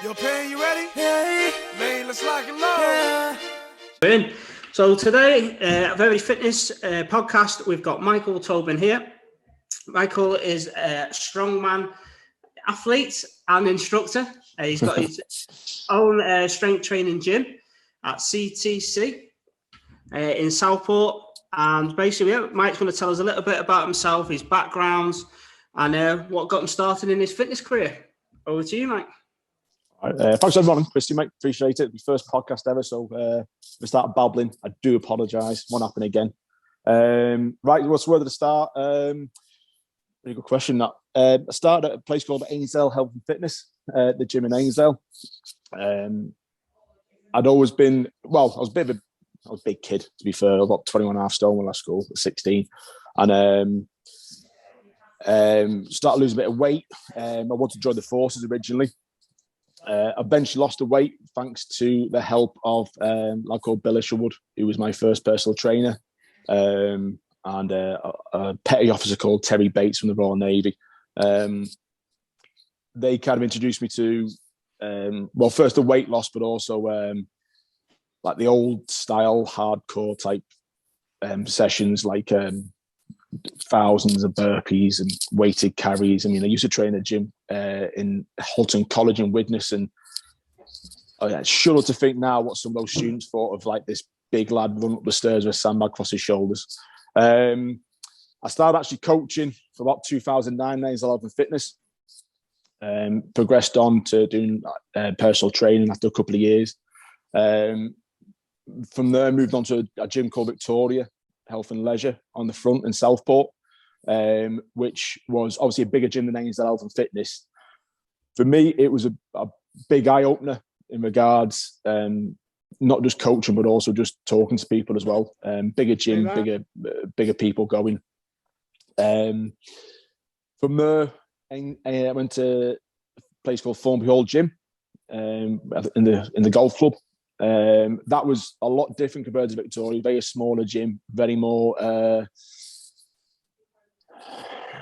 Yo, Pan, you ready? Yeah. Man, let's lock and load. Yeah. So today, a very fitness podcast. We've got Michael Tobin here. Michael is a strongman athlete and instructor. He's got his own strength training gym at CTC in Southport. And basically, Mike's going to tell us a little bit about himself, his backgrounds, and what got him started in his fitness career. Over to you, Mike. Thanks everyone, Christy, mate. Appreciate it. My first podcast ever, so we start babbling. I do apologise. Won't happen again. Right, what's the word at the start? Very good question. That I started at a place called Ainsdale Health and Fitness, the gym in Ainsdale. I'd always been I was a big kid, to be fair. I was about 21.5 stone when I left school at 16, and started losing a bit of weight. I wanted to join the forces originally. Eventually lost the weight thanks to the help of a lad called Bill Isherwood, who was my first personal trainer, and a petty officer called Terry Bates from the Royal Navy. They kind of introduced me to, first the weight loss, but also like the old style hardcore type sessions, like thousands of burpees and weighted carries. I mean, I used to train at a gym in Halton College in Widnes, and I shudder to think now what some of those students thought of like this big lad running up the stairs with a sandbag across his shoulders. I started actually coaching for about 2009, Ainsdale Health and Fitness. Progressed on to doing personal training after a couple of years. From there, moved on to a gym called Victoria Health and Leisure on the front in Southport, which was obviously a bigger gym than Ainsdale Health and Fitness. For me, it was a big eye-opener in regards, not just coaching, but also just talking to people as well. Bigger gym, bigger people going. From there, I went to a place called Thornby Hall Gym in the golf club. That was a lot different compared to Victoria. Very smaller gym, very more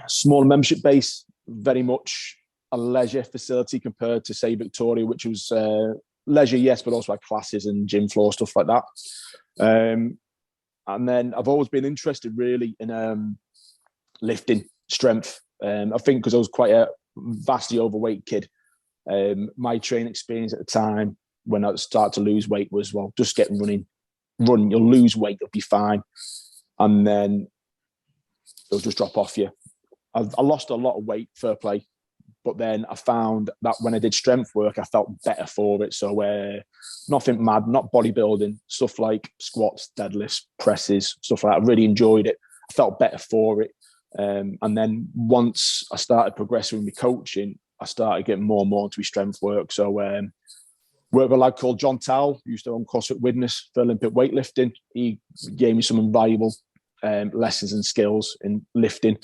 smaller membership base, very much a leisure facility compared to, say, Victoria, which was leisure, yes, but also had classes and gym floor, stuff like that. And then I've always been interested really in lifting, strength. I think because I was quite a vastly overweight kid, my training experience at the time when I started to lose weight was, just get running, you'll lose weight, you'll be fine. And then it'll just drop off you. I lost a lot of weight, fair play. But then I found that when I did strength work, I felt better for it. So nothing mad, not bodybuilding, stuff like squats, deadlifts, presses, stuff like that. I really enjoyed it. I felt better for it. And then once I started progressing with my coaching, I started getting more and more into my strength work. So worked with a lad called John Towell, who used to own CrossFit Widnes for Olympic weightlifting. He gave me some invaluable lessons and skills in lifting.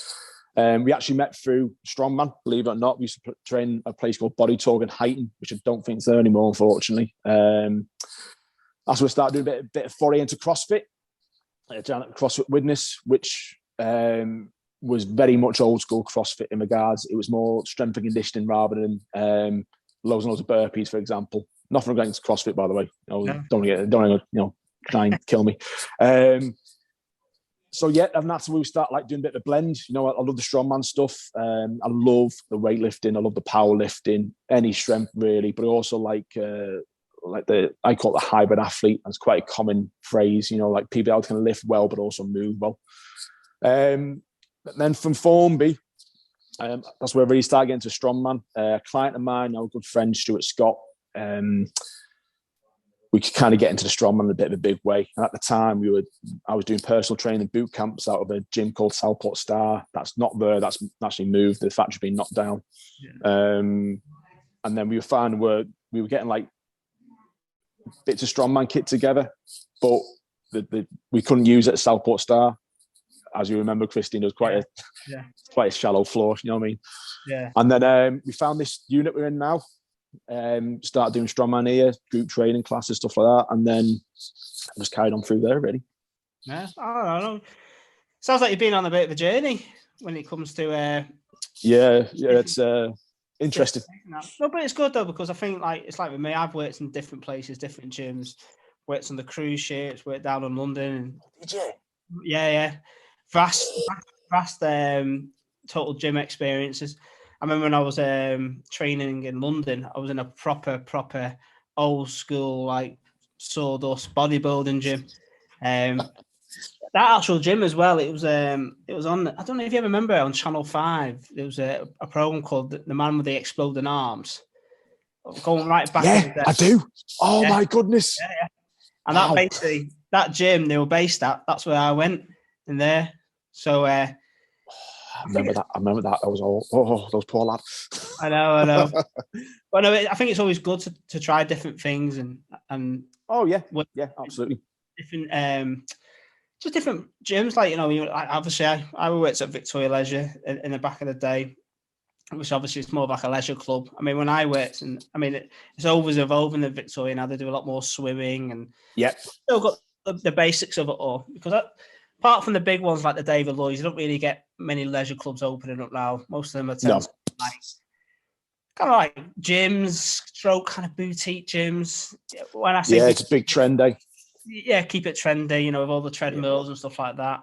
We actually met through Strongman, believe it or not. We used to train a place called Body Talk in Heighton, which I don't think is there anymore, unfortunately. That's when I started doing a bit of foray into CrossFit, CrossFit Widnes, which was very much old school CrossFit in regards. It was more strength and conditioning rather than loads and loads of burpees, for example. Nothing against CrossFit, by the way. Don't try and kill me. So yeah, and that's where we start like doing a bit of a blend. I love the strongman stuff. I love the weightlifting. I love the powerlifting, any strength really. But I also like I call it the hybrid athlete. That's quite a common phrase. Like people that can lift well but also move well. But then from Thornby, that's where I really started getting to strongman. A client of mine, our good friend Stuart Scott. We could kind of get into the strongman in a bit of a big way. And at the time, I was doing personal training boot camps out of a gym called Southport Star. That's not there. That's actually moved. The factory's been knocked down. Yeah. And then we were finding we were getting like bits of strongman kit together, but we couldn't use it at Southport Star. As you remember, Christine, it was quite a shallow floor. You know what I mean? Yeah. And then we found this unit we're in now. Started doing strongman here, group training classes, stuff like that, and then I just carried on through there. Really. Yeah, I don't know. Sounds like you've been on a bit of a journey when it comes to. Yeah, it's Interesting. No, but it's good though, because I think like it's like with me, I've worked in different places, different gyms, worked on the cruise ships, worked down in London, and Did you? yeah, vast total gym experiences. I remember when I was training in London, I was in a proper old school like sawdust bodybuilding gym. That actual gym as well. It was on. I don't know if you ever remember on Channel 5. There was a program called The Man with the Exploding Arms. Going right back. Yeah, I do. Oh my goodness. Yeah. And wow. that gym they were based at, that's where I went in there. So I remember that. That was all those poor lads. I know. But no, I think it's always good to try different things and oh yeah, absolutely. Different just different gyms, like obviously I worked at Victoria Leisure in the back of the day, which obviously is more like a leisure club. I mean, when I worked, and I mean it's always evolving in Victoria now. They do a lot more swimming and still got the basics of it all. Because apart from the big ones like the David Lloyd's, you don't really get many leisure clubs opening up now. Most of them are kind of like gyms, stroke kind of boutique gyms. When I say it's a big trend, eh? Yeah, keep it trendy, with all the treadmills and stuff like that. I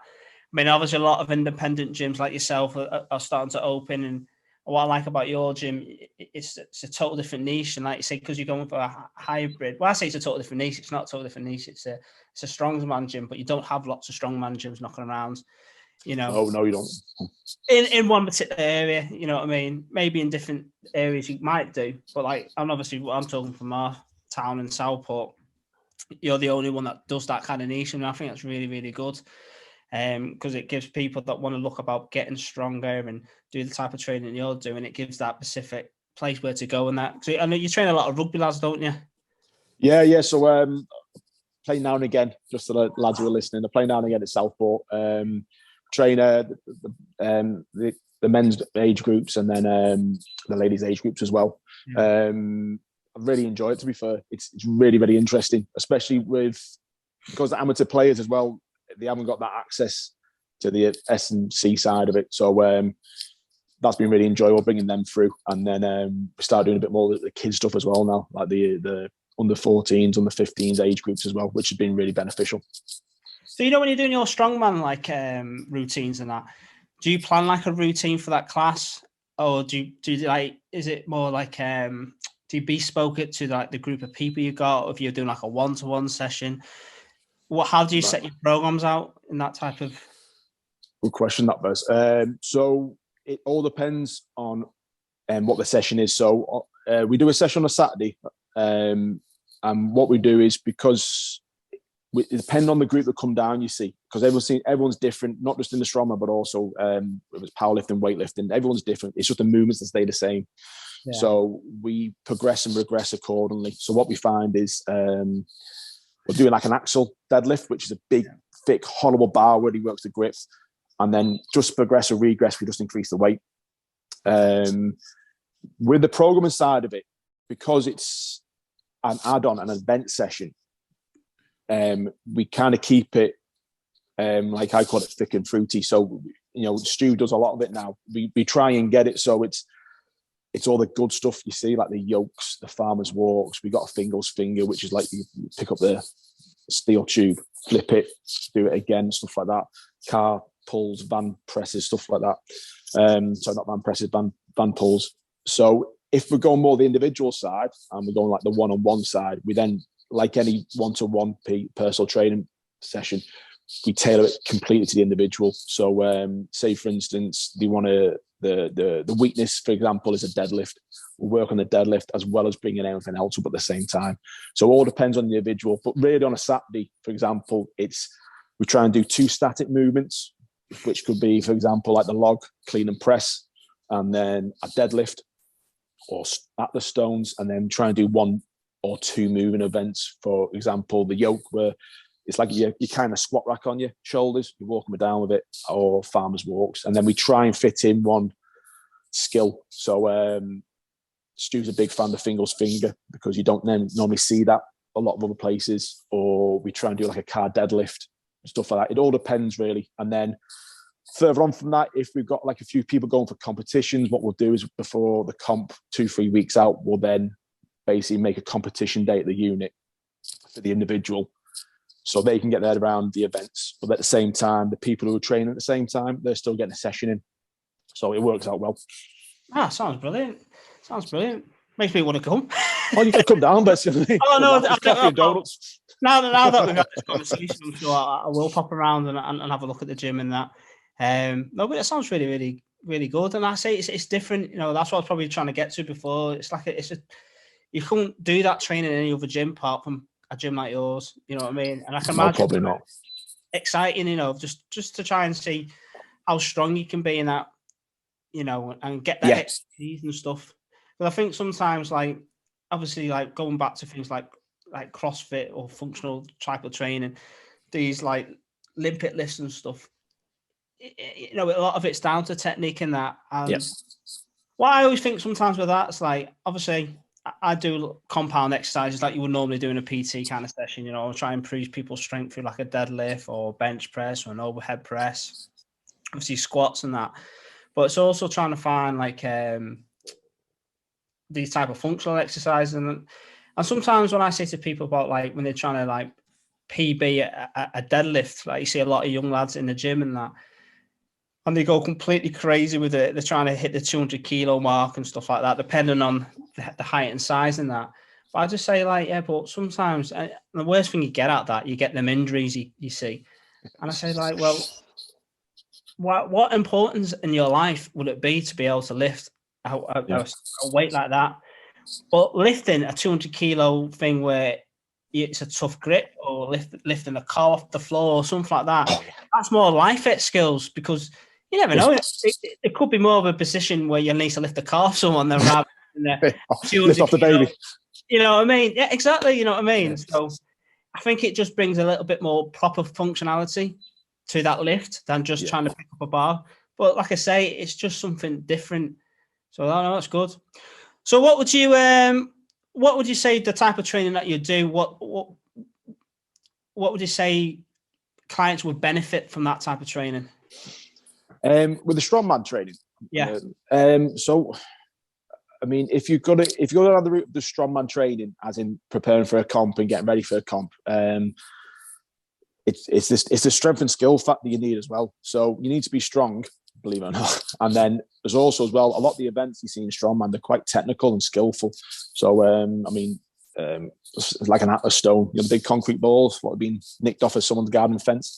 mean, obviously, a lot of independent gyms like yourself are starting to open. And what I like about your gym, it's a total different niche. And like you say, because you're going for a hybrid. Well, I say it's a total different niche. It's not a total different niche. It's a strongman gym, but you don't have lots of strongman gyms knocking around. Oh no, you don't. In one particular area, you know what I mean. Maybe in different areas you might do, but like, I'm talking from our town in Southport. You're the only one that does that kind of niche, and I think that's really, really good, because it gives people that want to look about getting stronger and do the type of training you're doing. It gives that specific place where to go and that. So I know you train a lot of rugby lads, don't you? Yeah. So play now and again. Just so the lads who are listening, I play now and again at Southport. Train the men's age groups and then the ladies' age groups as well. Yeah. I really enjoy it, to be fair. It's really, really interesting, especially because the amateur players as well, they haven't got that access to the S&C side of it. So that's been really enjoyable bringing them through. And then we start doing a bit more of the kids stuff as well now, like the under 14s, under 15s age groups as well, which has been really beneficial. So, when you're doing your strongman routines and that, do you plan like a routine for that class? Or do you like, is it more like, do you bespoke it to like the group of people you got, or if you're doing like a one-to-one session? How do you set your programs out in that type of? Good question, that Buzz. So it all depends on what the session is. So we do a session on a Saturday, and what we do is, because it depends on the group that come down, you see, because everyone's different, not just in the strongman, but also it was powerlifting, weightlifting. Everyone's different. It's just the movements that stay the same. Yeah. So we progress and regress accordingly. So what we find is we're doing like an axle deadlift, which is a big, thick, horrible bar where he works the grips, and then just progress or regress, we just increase the weight. With the programming side of it, because it's an add-on, an event session, we kind of keep it like I call it thick and fruity. So Stu does a lot of it now. We try and get it so it's all the good stuff you see, like the yokes, the farmer's walks. We got a Fingal's finger, which is like you pick up the steel tube, flip it, do it again, stuff like that. Car pulls, van presses, stuff like that. So not van presses, van pulls. So if we're going more the individual side and we're going like the one-on-one side, we then, like any one-to-one personal training session, we tailor it completely to the individual. So say, for instance, they want the weakness, for example, is a deadlift. We'll work on the deadlift as well as bringing everything else up at the same time. So it all depends on the individual. But really on a Saturday, for example, we try and do 2 static movements, which could be, for example, like the log, clean and press, and then a deadlift or at the stones, and then try and do 1 or 2 moving events. For example, the yoke, where it's like you kind of squat rack on your shoulders, you're walking down with it, or farmer's walks. And then we try and fit in 1 skill. So Stu's a big fan of Fingal's finger, because you don't normally see that a lot of other places. Or we try and do like a car deadlift, stuff like that. It all depends really. And then further on from that, if we've got like a few people going for competitions, what we'll do is before the comp, 2-3 weeks out, we'll then basically make a competition day at the unit for the individual, so they can get there around the events. But at the same time, the people who are training at the same time, they're still getting a session in. So it works out well. Sounds brilliant. Sounds brilliant. Makes me want to come. Oh, you can come down, basically. Oh no, coffee and donuts. Now that we've had this conversation, I'm sure I will pop around and have a look at the gym and that. No, but it sounds really, really, really good. And I say it's different. You know, that's what I was probably trying to get to before. It's like you couldn't do that training in any other gym apart from a gym like yours. You know what I mean? And I can imagine probably not. Exciting, you know, just to try and see how strong you can be in that, you know, and get that expertise and stuff. But I think sometimes, like, obviously, like going back to things like CrossFit or functional type of training, these like Olympic lifts and stuff, you know, a lot of it's down to technique and that. And what I always think sometimes with that is like, obviously, I do compound exercises like you would normally do in a PT kind of session. You know, I'll try and improve people's strength through like a deadlift or bench press or an overhead press, obviously squats and that. But it's also trying to find like these type of functional exercises. And sometimes when I say to people about like when they're trying to like PB a deadlift, like you see a lot of young lads in the gym and that, and they go completely crazy with it. They're trying to hit the 200 kilo mark and stuff like that, depending on the height and size and that. But I just say like, yeah, but sometimes the worst thing you get at that, you get them injuries you see. And I say like, well, what importance in your life would it be to be able to lift a weight like that? But lifting a 200 kilo thing where it's a tough grip, or lifting a car off the floor or something like that, that's more life fit skills, because you never know. It could be more of a position where you need to lift a car off someone than rather than lift off the baby. You know what I mean? Yeah, exactly. You know what I mean? Yes. So I think it just brings a little bit more proper functionality to that lift than just trying to pick up a bar. But like I say, it's just something different. So I know that's good. So what would you say the type of training that you do? What would you say clients would benefit from that type of training? With the strongman training, so I mean, if you go down the route of the strongman training, as in preparing for a comp and getting ready for a comp, it's the strength and skill factor you need as well. So you need to be strong, believe it or not. And then there's also as well, a lot of the events you see in strongman, they're quite technical and skillful. So I mean, it's like an Atlas stone, you know, the big concrete balls, what have been nicked off of someone's garden fence.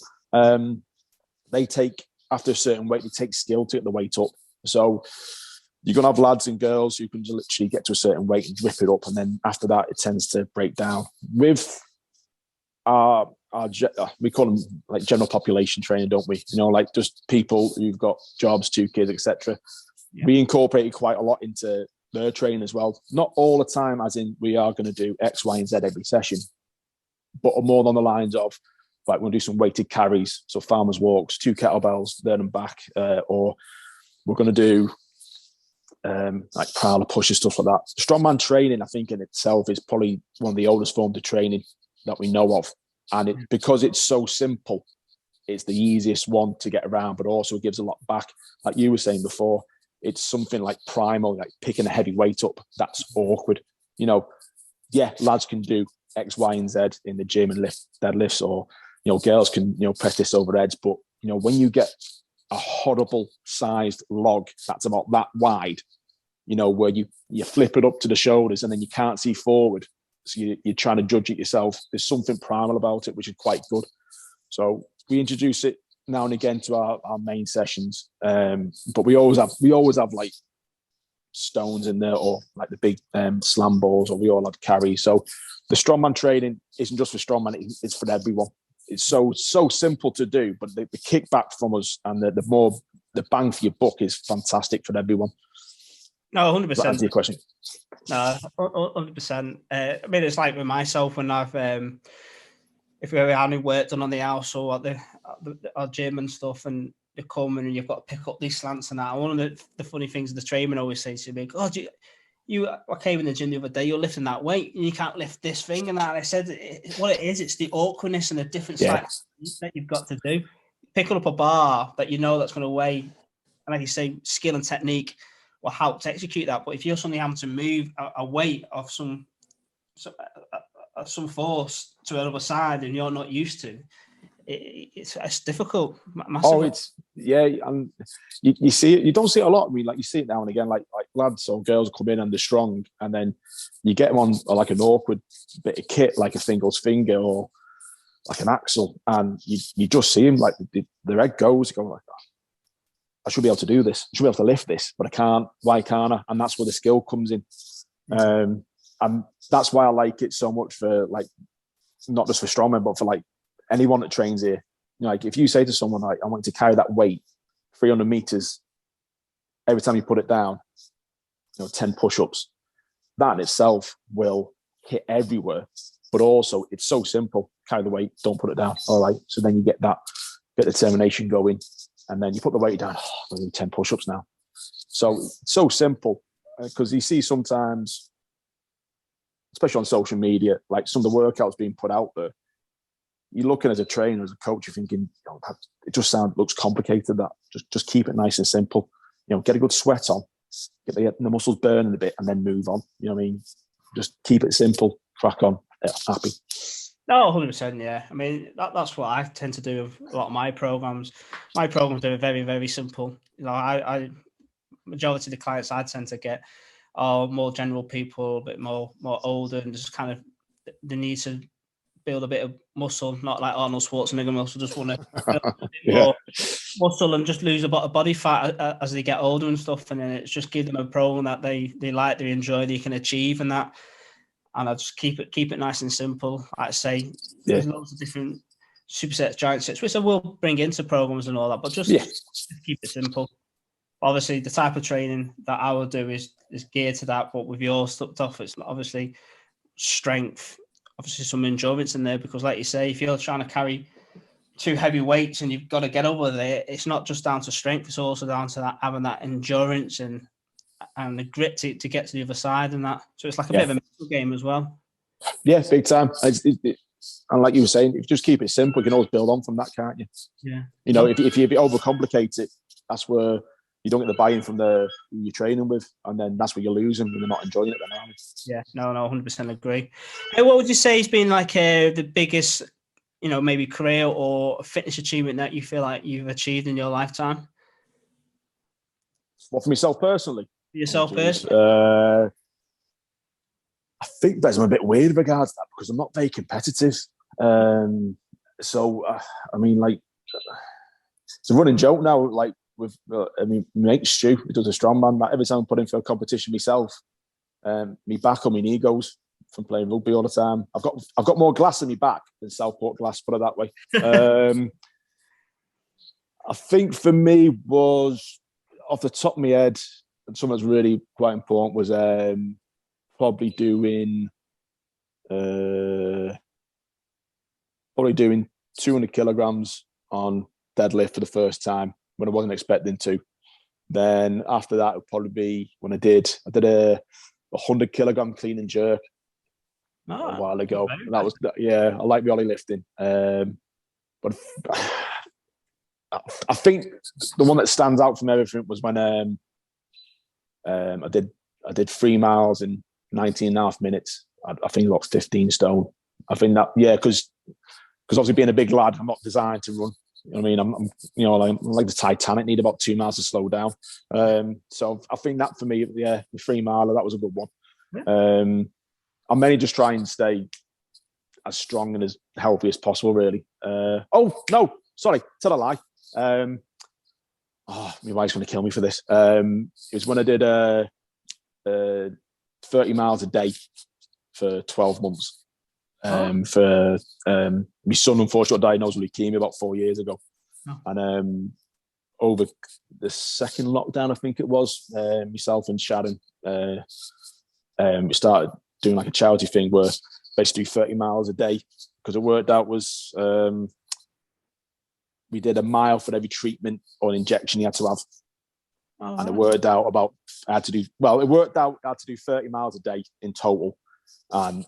They take, after a certain weight, they take skill to get the weight up. So you're going to have lads and girls who can literally get to a certain weight and rip it up. And then after that, it tends to break down. With we call them like general population training, don't we? You know, like just people who've got jobs, 2 kids, etc. We incorporate it quite a lot into their training as well. Not all the time, as in we are going to do X, Y, and Z every session, but more on the lines of, like, we'll do some weighted carries, so farmers walks, 2 kettlebells, there and back, or we're going to do like prowler pushes, stuff like that. Strongman training, I think in itself, is probably one of the oldest forms of training that we know of. And because it's so simple, it's the easiest one to get around, but also it gives a lot back. Like you were saying before, it's something like primal, like picking a heavy weight up. That's awkward. You know, lads can do X, Y, and Z in the gym and lift deadlifts, or, you know, girls can, you know, press this over heads. But, you know, when you get a horrible sized log that's about that wide, you know, where you flip it up to the shoulders and then you can't see forward, so you're trying to judge it yourself. There's something primal about it, which is quite good. So we introduce it now and again to our main sessions, but we always have like stones in there, or like the big slam balls, or we all have carries. So the strongman training isn't just for strongman; it's for everyone. It's so simple to do, but the kickback from us and the bang for your buck is fantastic for everyone. No, 100%. Does that answer your question? No, 100%. I mean, it's like with myself when I've, if we ever had any work done on the house or at our gym and stuff, and you come and you've got to pick up these slants and that. And one of the funny things the trainer always says to me, "Oh, I came in the gym the other day, you're lifting that weight and you can't lift this thing and that." And I said, what it is, it's the awkwardness and the different sites that you've got to do. picking up a bar that that's going to weigh, and like you say, skill and technique will help to execute that. But if you're suddenly having to move a weight of some force to the other side and you're not used to, it's difficult. Massively. And you see it. You don't see it a lot. I mean, like you see it now and again, like lads or girls come in and they're strong, and then you get them on like an awkward bit of kit, like a singles finger or like an axle, and you just see them like their head goes, going like, oh, I should be able to do this. I should be able to lift this, but I can't. Why can't I? And that's where the skill comes in. And that's why I like it so much for like, not just for strongmen, but for like anyone that trains here. Like if you say to someone, like, I want to carry that weight 300 meters, every time you put it down, 10 push-ups, that in itself will hit everywhere. But also it's so simple. Carry the weight, don't put it down. All right. So then you get that bit of determination going, and then you put the weight down. I need 10 push-ups now. So simple, because you see sometimes, especially on social media, like some of the workouts being put out there, you're looking as a trainer, as a coach, you're thinking, it just looks complicated. That just keep it nice and simple. Get a good sweat on, get the muscles burning a bit, and then move on. You know what I mean? Just keep it simple, crack on, happy. No, 100%, yeah. I mean, that's what I tend to do with a lot of my programs. My programs are very, very simple. I majority of the clients I tend to get are more general people, a bit more older, and just kind of the need to build a bit of muscle, not like Arnold Schwarzenegger muscle, just want to build a bit more muscle and just lose a bit of body fat as they get older and stuff. And then it's just give them a program that they like, they enjoy, they can achieve, and that. And I just keep it nice and simple. Like I say, there's loads of different supersets, giant sets, which I will bring into programs and all that, but just keep it simple. Obviously, the type of training that I will do is geared to that, but with your stuff, it's obviously strength, obviously some endurance in there, because like you say, if you're trying to carry two heavy weights and you've got to get over there, it's not just down to strength, it's also down to that having that endurance and the grit to get to the other side and that. So it's like a bit of a mental game as well. Yeah, big time. And like you were saying, if you just keep it simple, you can always build on from that, can't you? Yeah. If you overcomplicate it, that's where you don't get the buy-in from who you're training with, and then that's where you're losing when you're not enjoying it. Then, aren't you? Yeah, no, 100% agree. What would you say has been like the biggest, maybe career or fitness achievement that you feel like you've achieved in your lifetime? Well, for myself personally? For yourself personally? I think that's a bit weird with regards to that, because I'm not very competitive. I mean, like, it's a running joke now, like, with my mate Stu, who does a strongman, like every time I put in for a competition myself, my back or my knee goes from playing rugby all the time. I've got more glass in my back than Southport glass, put it that way. I think for me was, off the top of my head, and something that's really quite important, was probably doing 200 kilograms on deadlift for the first time, when I wasn't expecting to. Then after that, it would probably be when I did a 100 kilogram clean and jerk a while ago. And that was, I like the ollie lifting. But I think the one that stands out from everything was when I did 3 miles in 19 and a half minutes. I think I lost 15 stone. I think that, because obviously being a big lad, I'm not designed to run. I mean, I'm like the Titanic, need about 2 miles to slow down. So I think that for me, the 3 miler, that was a good one. Yeah. I'm mainly just trying to stay as strong and as healthy as possible, really. Oh no, sorry, tell a lie. My wife's going to kill me for this. It was when I did 30 miles a day for 12 months. For my son, unfortunately, got diagnosed with leukemia about 4 years ago. And over the second lockdown, I think it was, myself and Sharon, we started doing like a charity thing where basically 30 miles a day, because it worked out was we did a mile for every treatment or injection you had to have. And it worked out I had to do 30 miles a day in total. And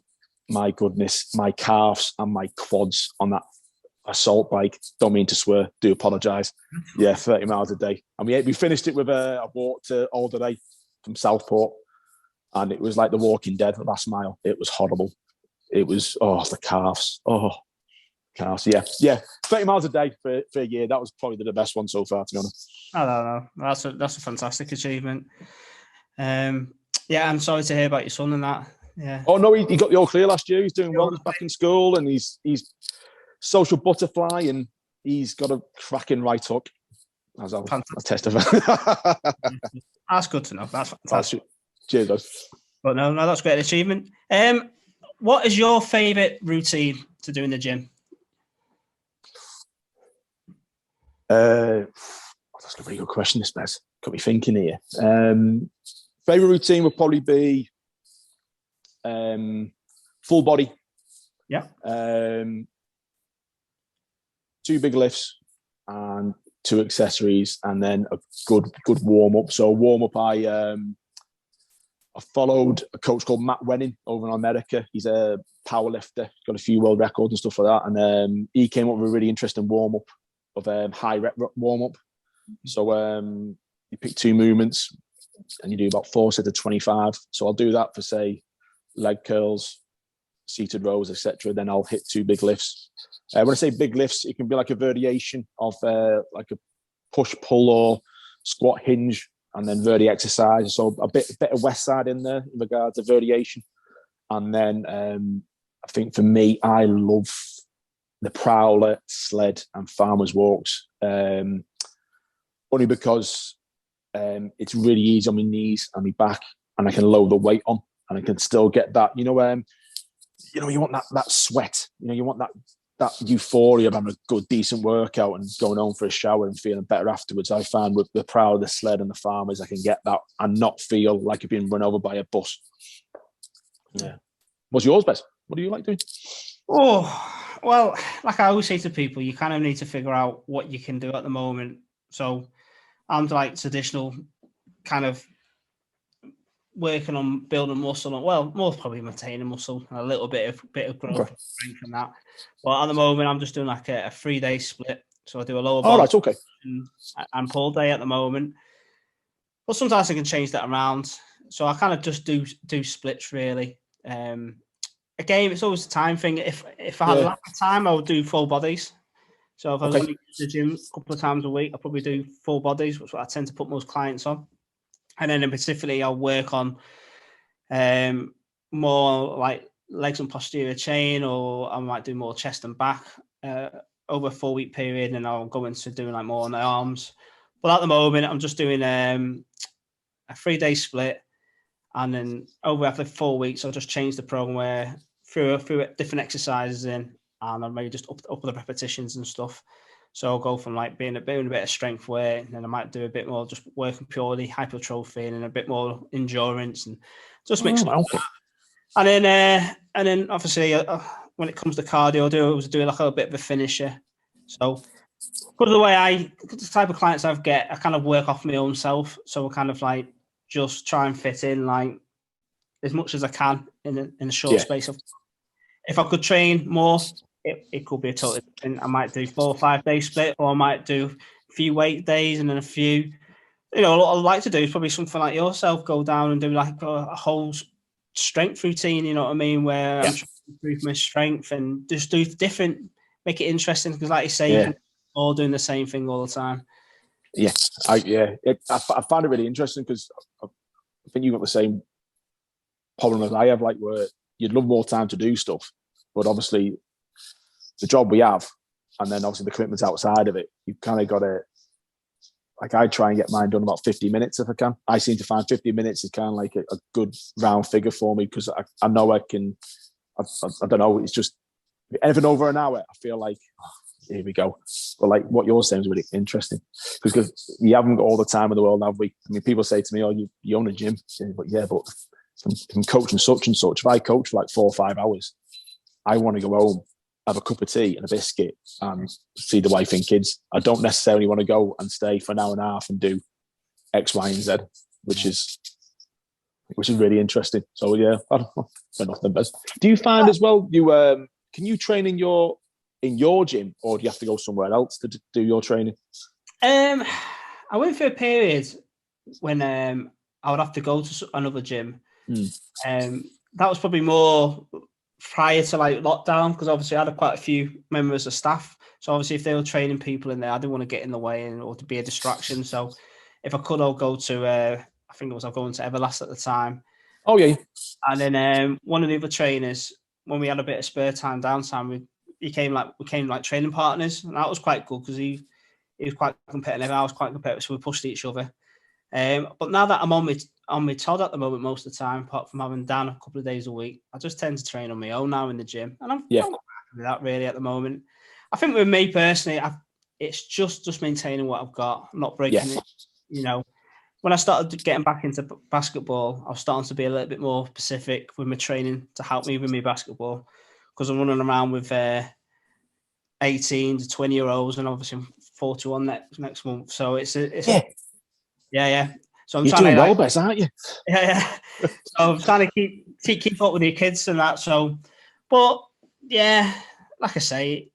my goodness, my calves and my quads on that, assault bike. Don't mean to swear. Do apologise. Yeah, 30 miles a day. And we finished it with a walk to Alderday from Southport. And it was like The Walking Dead, the last mile. It was horrible. It was, the calves. Calves. Yeah. 30 miles a day for a year. That was probably the best one so far, to be honest. I don't know. That's a fantastic achievement. Yeah, I'm sorry to hear about your son and that. Yeah. Oh no, he got the all clear last year. He's doing well. He's back in school, and he's social butterfly, and he's got a cracking right hook. As I'll testify. That's good to know. That's fantastic. Cheers, guys. But no, that's a great achievement. What is your favourite routine to do in the gym? That's a really good question, this Bez. Got me thinking here. Favourite routine would probably be full body. Yeah. 2 big lifts and 2 accessories, and then a good warm up. So warm up, I followed a coach called Matt Wenning over in America. He's a power lifter, got a few world records and stuff like that. And he came up with a really interesting warm up of high rep warm up. So you pick 2 movements and you do about 4 sets of 25. So I'll do that for, say, leg curls, seated rows, etc. Then I'll hit 2 big lifts. When I say big lifts, it can be like a variation of like a push, pull, or squat, hinge, and then verti exercise. So a bit of West Side in there in regards to variation. And then I think for me, I love the prowler, sled, and farmers walks. Only because it's really easy on my knees and my back, and I can load the weight on, and I can still get that. You want that sweat. You want that euphoria of having a good, decent workout and going home for a shower and feeling better afterwards. I find with the prowler, the sled, and the farmers, I can get that and not feel like you're being run over by a bus. Yeah. What's yours, Bess? What do you like doing? Oh, well, like I always say to people, you kind of need to figure out what you can do at the moment. So I'm like traditional kind of working on building muscle, and more probably maintaining muscle and a little bit of growth and strength and that. But at the moment, I'm just doing like a 3-day split. So I do a lower body and pull day at the moment. But sometimes I can change that around. So I kind of just do splits really. Again, it's always a time thing. If I had a lot of time, I would do full bodies. So if I was going to the gym a couple of times a week, I'll probably do full bodies, which is what I tend to put most clients on. And then specifically, I'll work on more like legs and posterior chain, or I might do more chest and back over a 4-week period, and I'll go into doing like more on the arms. But at the moment, I'm just doing a 3-day split, and then after 4 weeks, I'll just change the program where through different exercises in, and I'll maybe just up the repetitions and stuff. So I'll go from like doing a bit of strength work, and then I might do a bit more just working purely hypertrophy and a bit more endurance, and just mix it up. And then obviously when it comes to cardio, I do like a bit of a finisher. So because of the type of clients I kind of work off my own self. So I kind of like just try and fit in like as much as I can in a short space of. If I could train more, it could be a total different. I might do 4 or 5 day split, or I might do a few weight days and then a few. What I'd like to do is probably something like yourself, go down and do like a whole strength routine. You know what I mean? Where I'm trying to improve my strength and just do different, make it interesting. Because like you say, you can all doing the same thing all the time. Yeah, I find it really interesting because I think you've got the same problem as I have. Like where you'd love more time to do stuff, but obviously the job we have, and then obviously the commitments outside of it, you've kind of got to, like I try and get mine done about 50 minutes if I can. I seem to find 50 minutes is kind of like a good round figure for me because I know I can, I don't know, it's just anything over an hour, I feel like, here we go. But like what you're saying is really interesting because you haven't got all the time in the world, have we? I mean, people say to me, oh, you own a gym. But yeah, but I'm coaching such and such. If I coach for like 4 or 5 hours, I want to go home, have a cup of tea and a biscuit and see the wife and kids. I don't necessarily want to go and stay for an hour and a half and do X, Y, and Z, which is really interesting. So yeah, I don't know. Nothing best. Do you find as well, can you train in your in your gym, or do you have to go somewhere else to do your training? I went through a period when I would have to go to another gym. That was probably more prior to like lockdown, because obviously I had quite a few members of staff. So obviously if they were training people in there, I didn't want to get in the way or to be a distraction. So if I could, I'll go to, I think it was, I'll go into Everlast at the time. Oh, yeah. And then one of the other trainers, when we had a bit of spare time, downtime, we became like training partners. And that was quite good because he was quite competitive. I was quite competitive. So we pushed each other. But now that I'm on my Todd at the moment most of the time, apart from having Dan a couple of days a week, I just tend to train on my own now in the gym. And I'm quite happy with that really at the moment. I think with me personally, it's just maintaining what I've got, not breaking it. You know, when I started getting back into basketball, I was starting to be a little bit more specific with my training to help me with my basketball, because I'm running around with 18 to 20-year-olds, and obviously I'm 41 next month. So it's yeah. So I'm You're trying doing to well, best, aren't you? Yeah. So I'm trying to keep up with your kids and that. So, but yeah, like I say,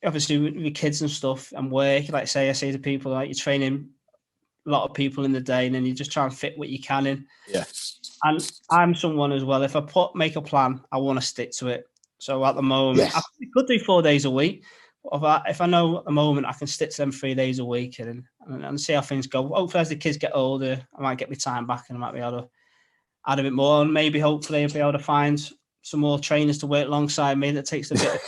obviously with kids and stuff and work, like I say to people, like you're training a lot of people in the day, and then you just try and fit what you can in. Yeah. And I'm someone as well. If I make a plan, I want to stick to it. So at the moment, I could do 4 days a week. If I know at the moment I can stick to them 3 days a week and see how things go. Hopefully, as the kids get older, I might get my time back and I might be able to add a bit more. And maybe, hopefully, I'll be able to find some more trainers to work alongside me. That takes a bit.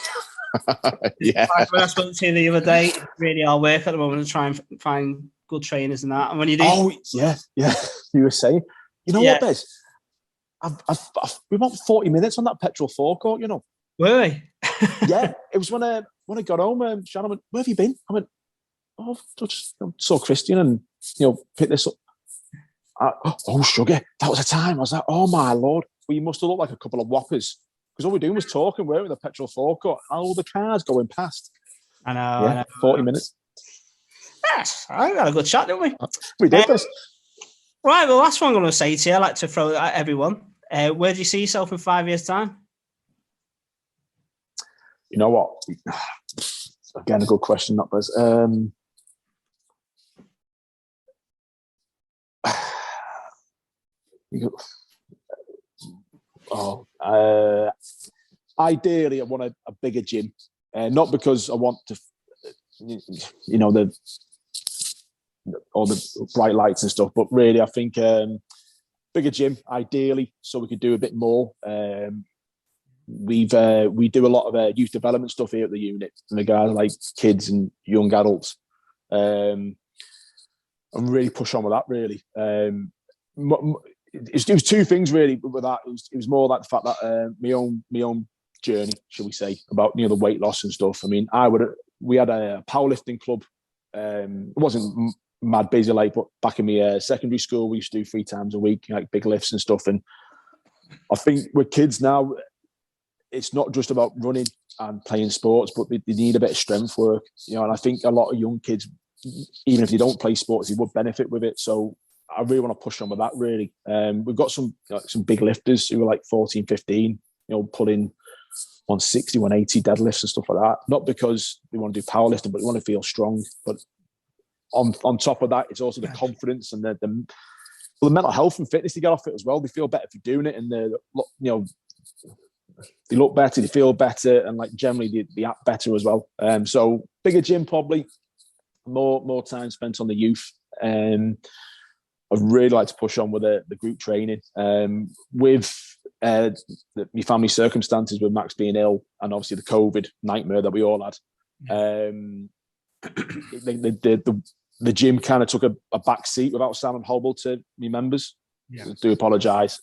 Like when I spoke to you the other day, it's really hard work at the moment to try and find good trainers and that. And when you do, you were saying, you know what, Bez? We went 40 minutes on that petrol forecourt. You know, were we? Yeah, it was when I got home. Shannon went, "Where have you been?" I went, "Oh, just saw Christian and pick this up." Oh, sugar! That was a time. I was like, "Oh my lord, we must have looked like a couple of whoppers." Because all we're doing was talking, weren't we? The petrol forecourt, all the cars going past. I know. Yeah, I know. 40 minutes. Yes, I had a good chat, didn't we? We did this. Right, well, that's what I'm going to say to you. I like to throw it at everyone. Where do you see yourself in 5 years' time? You know what? Again, a good question, that was. Ideally, I want a bigger gym, not because I want to, all the bright lights and stuff, but really, I think bigger gym, ideally, so we could do a bit more. We do a lot of youth development stuff here at the unit in regards like kids and young adults, and really push on with that. Really, it was two things really with that. It was more like the fact that my own journey, shall we say, about the weight loss and stuff. I mean, we had a powerlifting club. It wasn't mad busy like, but back in my secondary school, we used to do 3 times a week, like big lifts and stuff. And I think with kids now, it's not just about running and playing sports, but they need a bit of strength work, and I think a lot of young kids, even if they don't play sports, they would benefit with it. So I really want to push on with that, really. We've got some big lifters who are like 14, 15, pulling 160, 180 deadlifts and stuff like that. Not because they want to do powerlifting, but they want to feel strong. But on top of that, it's also the confidence and the mental health and fitness they get off it as well. They feel better for doing it, and they look better, they feel better, and like generally they act better as well. So bigger gym, probably more time spent on the youth. I'd really like to push on with the group training. With my family circumstances, with Max being ill, and obviously the COVID nightmare that we all had, the gym kind of took a back seat without sounding horrible to me members. Yeah. I do apologise.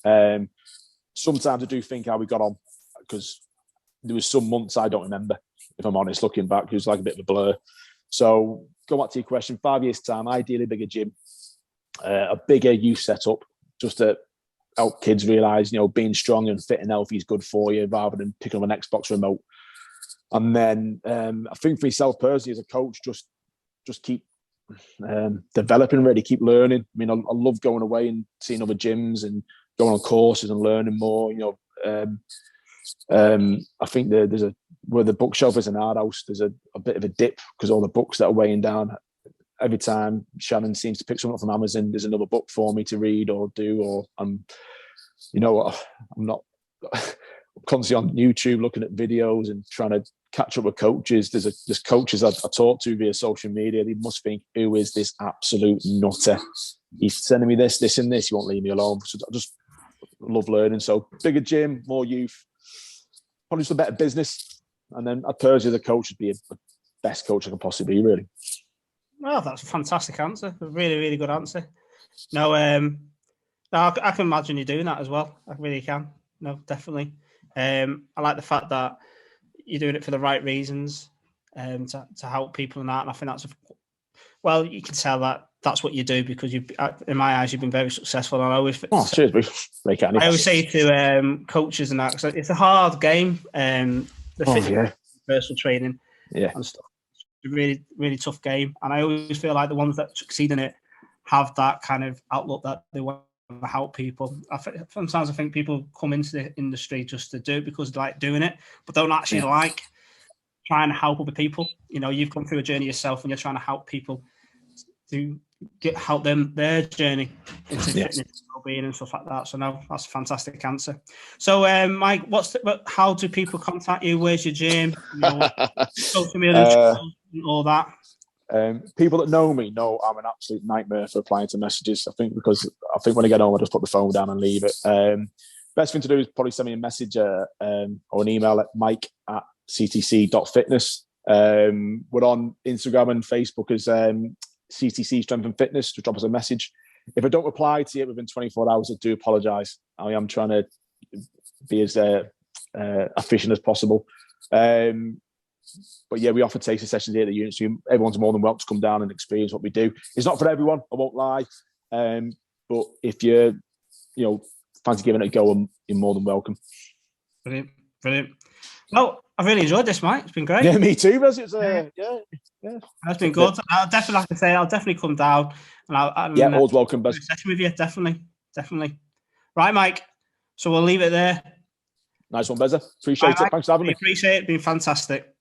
Sometimes I do think how we got on, because there was some months I don't remember, if I'm honest, looking back. It was like a bit of a blur. So go back to your question, 5 years' time, ideally bigger gym, a bigger youth setup, just to help kids realise, being strong and fit and healthy is good for you, rather than picking up an Xbox remote. And then I think for yourself personally as a coach, just keep developing, really keep learning. I mean, I love going away and seeing other gyms and going on courses and learning more. I think there's where the bookshelf is in our house, there's a bit of a dip because all the books that are weighing down. Every time Shannon seems to pick something up from Amazon, there's another book for me to read or do, or you know what, I'm not constantly on YouTube looking at videos and trying to catch up with coaches. There's coaches I talk to via social media. They must think, who is this absolute nutter? He's sending me this, and this. He won't leave me alone. So I just love learning. So bigger gym, more youth, probably just a better business. And then I'd purge the coach would be the best coach I can possibly be, really. Well, that's a fantastic answer. A really, really good answer. No, I can imagine you doing that as well. I really can. No, definitely. I like the fact that you're doing it for the right reasons, to help people and that. And I think well, you can tell that that's what you do because in my eyes, you've been very successful. And I always, cheers, I always say to coaches and that, because it's a hard game. The personal training, and stuff. It's a really, really tough game. And I always feel like the ones that succeed in it have that kind of outlook that they want to help people. Sometimes I think people come into the industry just to do it because they like doing it, but don't actually like trying to help other people. You know, you've gone through a journey yourself and you're trying to help people to help them their journey into fitness, well-being and stuff like that. So no, that's a fantastic answer. So Mike, how do people contact you? Where's your gym? Social media, all that. People that know me know I'm an absolute nightmare for replying to messages. I think when I get home, I just put the phone down and leave it. Best thing to do is probably send me a message or an email at mike@ctc.fitness. We're on Instagram and Facebook as CTC Strength Fitness. To drop us a message. If I don't reply to it within 24 hours, I do apologise. I am trying to be as efficient as possible. But yeah, we offer tasting sessions here at the unit, so everyone's more than welcome to come down and experience what we do. It's not for everyone, I won't lie. But if you fancy giving it a go, you're more than welcome. Brilliant. Well, I really enjoyed this, Mike. It's been great. Yeah, me too, Buzz. It's It's been good. I'll definitely come down and always welcome, Buzz. Session with you, definitely. Right, Mike. So we'll leave it there. Nice one, Buzzer. Appreciate it. Thanks for having me. Appreciate it. It's been fantastic.